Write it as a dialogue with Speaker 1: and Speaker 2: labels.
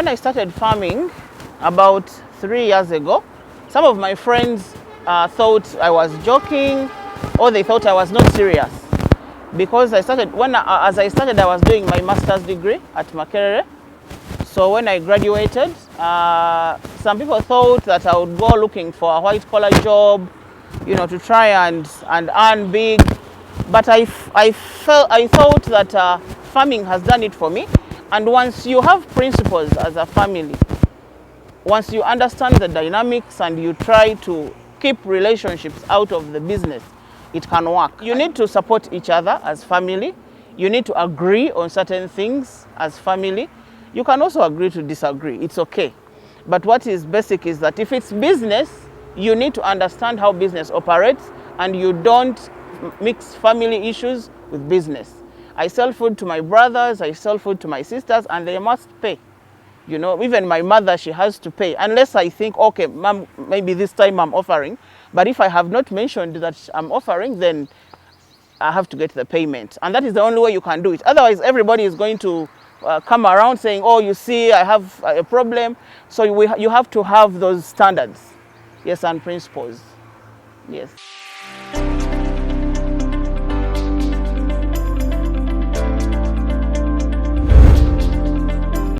Speaker 1: When I started farming about 3 years ago, some of my friends thought I was joking, or they thought I was not serious. Because as I started, I was doing my master's degree at Makerere. So when I graduated, some people thought that I would go looking for a white-collar job, to try and earn big. But I thought that farming has done it for me. And once you have principles as a family, once you understand the dynamics and you try to keep relationships out of the business, it can work. You need to support each other as family. You need to agree on certain things as family. You can also agree to disagree. It's okay. But what is basic is that if it's business, you need to understand how business operates, and you don't mix family issues with business. I sell food to my brothers, I sell food to my sisters, and they must pay. Even my mother, she has to pay. Unless I think, okay, mom, maybe this time I'm offering. But if I have not mentioned that I'm offering, then I have to get the payment. And that is the only way you can do it. Otherwise, everybody is going to come around saying, oh, you see, I have a problem. So you have to have those standards, yes, and principles, yes.